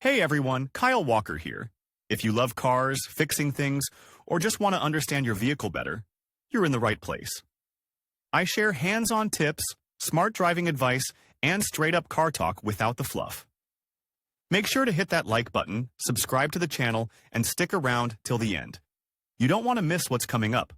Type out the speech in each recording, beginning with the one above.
Hey everyone, Kyle Walker here. If you love cars, fixing things, or just want to understand your vehicle better, you're in the right place. I share hands-on tips, smart driving advice, and straight-up car talk without the fluff. Make sure to hit that like button, subscribe to the channel, and stick around till the end. You don't want to miss what's coming up.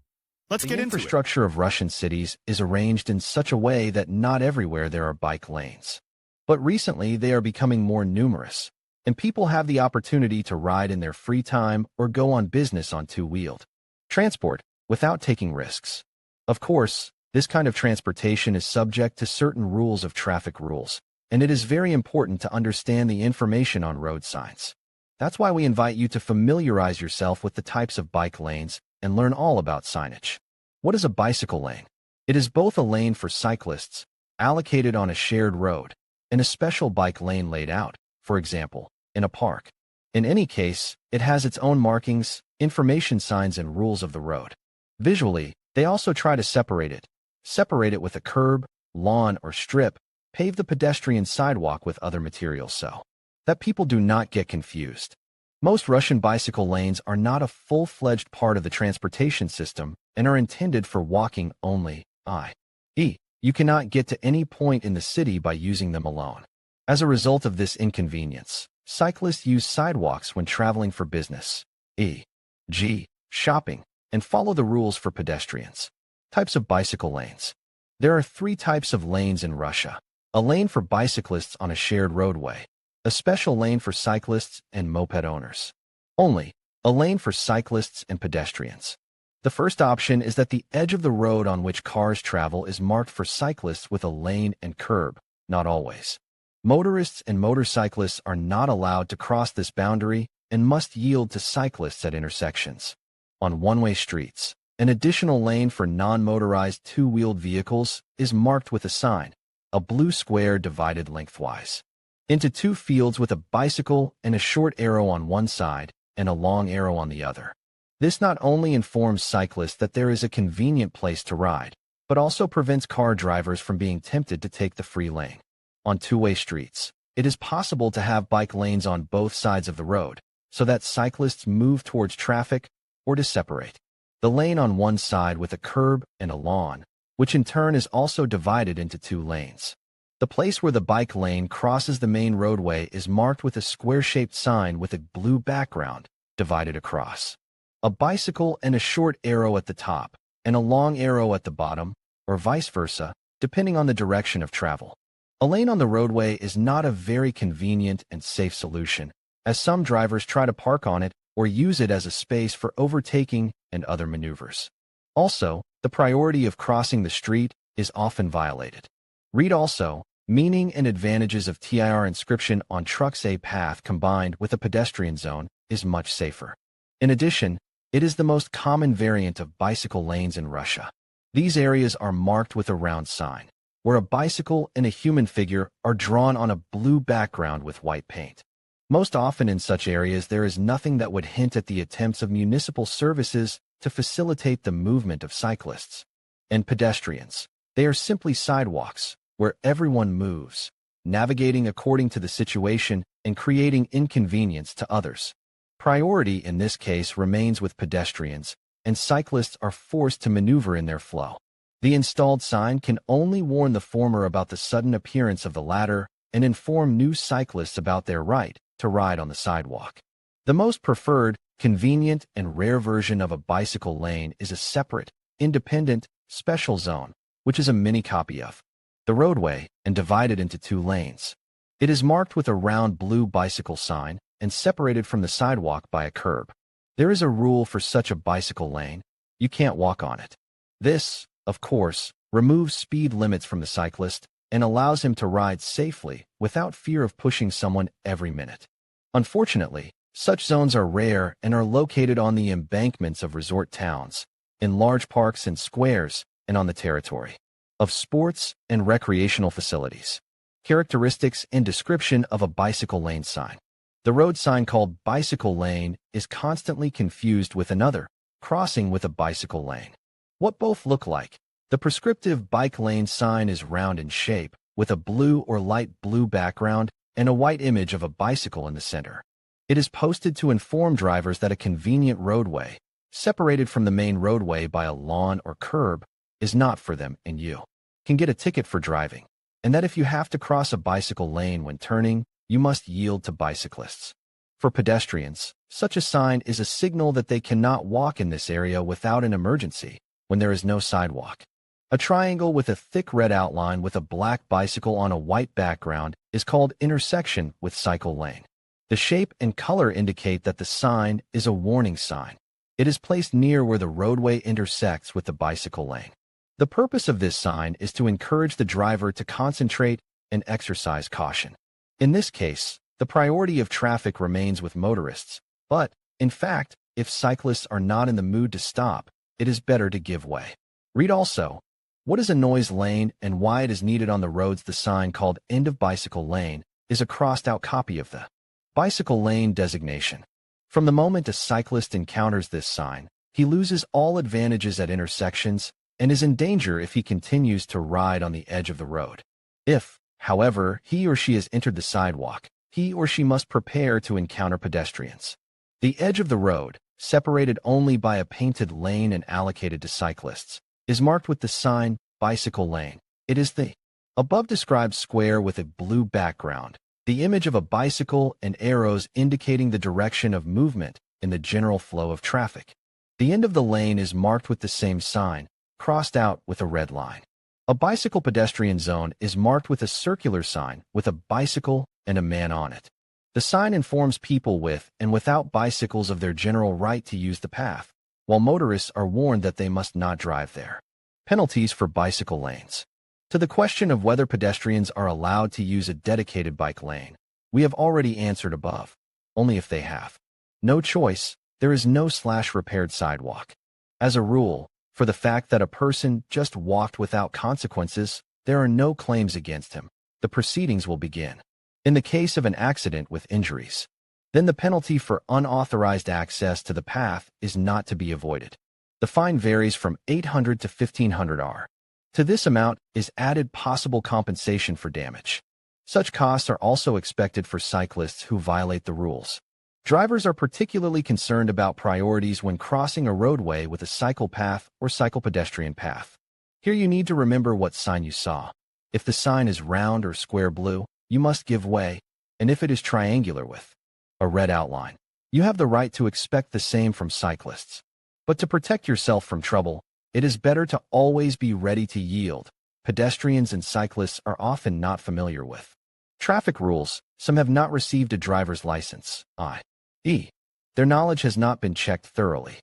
Let's get into it. The infrastructure of Russian cities is arranged in such a way that not everywhere there are bike lanes. But recently they are becoming more numerous, and people have the opportunity to ride in their free time or go on business on two-wheeled transport without taking risks. Of course, this kind of transportation is subject to certain rules of traffic rules, and it is very important to understand the information on road signs. That's why we invite you to familiarize yourself with the types of bike lanes and learn all about signage. What is a bicycle lane? It is both a lane for cyclists, allocated on a shared road, and a special bike lane laid out, for example, in a park. In any case, it has its own markings, information signs, and rules of the road. Visually, they also try to separate it with a curb, lawn, or strip, pave the pedestrian sidewalk with other materials so that people do not get confused. Most Russian bicycle lanes are not a full-fledged part of the transportation system and are intended for walking only, i.e., you cannot get to any point in the city by using them alone. As a result of this inconvenience, cyclists use sidewalks when traveling for business, e.g., shopping, and follow the rules for pedestrians. Types of bicycle lanes. There are three types of lanes in Russia: a lane for bicyclists on a shared roadway, a special lane for cyclists and moped owners, only a lane for cyclists and pedestrians. The first option is that the edge of the road on which cars travel is marked for cyclists with a lane and curb, not always. Motorists and motorcyclists are not allowed to cross this boundary and must yield to cyclists at intersections. On one-way streets, an additional lane for non-motorized two-wheeled vehicles is marked with a sign, a blue square divided lengthwise into two fields with a bicycle and a short arrow on one side and a long arrow on the other. This not only informs cyclists that there is a convenient place to ride, but also prevents car drivers from being tempted to take the free lane. On two-way streets, it is possible to have bike lanes on both sides of the road, so that cyclists move towards traffic or to separate. The lane on one side with a curb and a lawn, which in turn is also divided into two lanes. The place where the bike lane crosses the main roadway is marked with a square-shaped sign with a blue background divided across. A bicycle and a short arrow at the top, and a long arrow at the bottom, or vice versa, depending on the direction of travel. A lane on the roadway is not a very convenient and safe solution, as some drivers try to park on it or use it as a space for overtaking and other maneuvers. Also, the priority of crossing the street is often violated. Read also, meaning and advantages of TIR inscription on trucks. A path combined with a pedestrian zone is much safer. In addition, it is the most common variant of bicycle lanes in Russia. These areas are marked with a round sign, where a bicycle and a human figure are drawn on a blue background with white paint. Most often in such areas there is nothing that would hint at the attempts of municipal services to facilitate the movement of cyclists and pedestrians. They are simply sidewalks, where everyone moves, navigating according to the situation and creating inconvenience to others. Priority in this case remains with pedestrians, and cyclists are forced to maneuver in their flow. The installed sign can only warn the former about the sudden appearance of the latter and inform new cyclists about their right to ride on the sidewalk. The most preferred, convenient, and rare version of a bicycle lane is a separate, independent, special zone, which is a mini copy of the roadway and divided into two lanes. It is marked with a round blue bicycle sign and separated from the sidewalk by a curb. There is a rule for such a bicycle lane: you can't walk on it. This, of course, removes speed limits from the cyclist and allows him to ride safely without fear of pushing someone every minute. Unfortunately, such zones are rare and are located on the embankments of resort towns, in large parks and squares, and on the territory of sports and recreational facilities. Characteristics and description of a bicycle lane sign. The road sign called bicycle lane is constantly confused with another, crossing with a bicycle lane. What both look like. The prescriptive bike lane sign is round in shape, with a blue or light blue background and a white image of a bicycle in the center. It is posted to inform drivers that a convenient roadway, separated from the main roadway by a lawn or curb, is not for them and you can get a ticket for driving, and that if you have to cross a bicycle lane when turning, you must yield to bicyclists. For pedestrians, such a sign is a signal that they cannot walk in this area without an emergency when there is no sidewalk. A triangle with a thick red outline with a black bicycle on a white background is called intersection with cycle lane. The shape and color indicate that the sign is a warning sign. It is placed near where the roadway intersects with the bicycle lane. The purpose of this sign is to encourage the driver to concentrate and exercise caution. In this case, the priority of traffic remains with motorists, but, in fact, if cyclists are not in the mood to stop, it is better to give way. Read also, what is a noise lane and why it is needed on the roads. The sign called End of Bicycle Lane is a crossed-out copy of the bicycle lane designation. From the moment a cyclist encounters this sign, he loses all advantages at intersections and is in danger if he continues to ride on the edge of the road. If, however, he or she has entered the sidewalk, he or she must prepare to encounter pedestrians. The edge of the road, separated only by a painted lane and allocated to cyclists, is marked with the sign Bicycle Lane. It is the above described square with a blue background, the image of a bicycle and arrows indicating the direction of movement in the general flow of traffic. The end of the lane is marked with the same sign, crossed out with a red line. A bicycle pedestrian zone is marked with a circular sign with a bicycle and a man on it. The sign informs people with and without bicycles of their general right to use the path, while motorists are warned that they must not drive there. Penalties for bicycle lanes. To the question of whether pedestrians are allowed to use a dedicated bike lane, we have already answered above. Only if they have no choice, there is no repaired sidewalk. As a rule, for the fact that a person just walked without consequences, there are no claims against him. The proceedings will begin. In the case of an accident with injuries, then the penalty for unauthorized access to the path is not to be avoided. The fine varies from $800 to $1,500. To this amount is added possible compensation for damage. Such costs are also expected for cyclists who violate the rules. Drivers are particularly concerned about priorities when crossing a roadway with a cycle path or cycle pedestrian path. Here you need to remember what sign you saw. If the sign is round or square blue, you must give way, and if it is triangular with a red outline, you have the right to expect the same from cyclists. But to protect yourself from trouble, it is better to always be ready to yield. Pedestrians and cyclists are often not familiar with traffic rules. Some have not received a driver's license, i.e., their knowledge has not been checked thoroughly.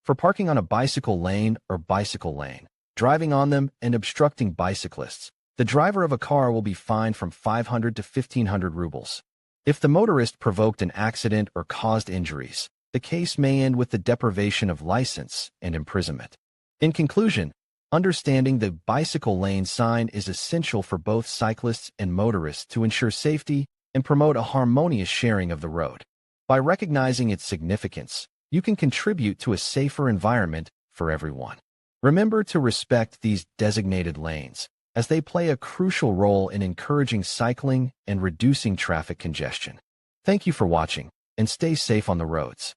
For parking on a bicycle lane or bicycle lane, driving on them and obstructing bicyclists, the driver of a car will be fined from 500 to 1,500 rubles. If the motorist provoked an accident or caused injuries, the case may end with the deprivation of license and imprisonment. In conclusion, understanding the bicycle lane sign is essential for both cyclists and motorists to ensure safety and promote a harmonious sharing of the road. By recognizing its significance, you can contribute to a safer environment for everyone. Remember to respect these designated lanes, as they play a crucial role in encouraging cycling and reducing traffic congestion. Thank you for watching, and stay safe on the roads.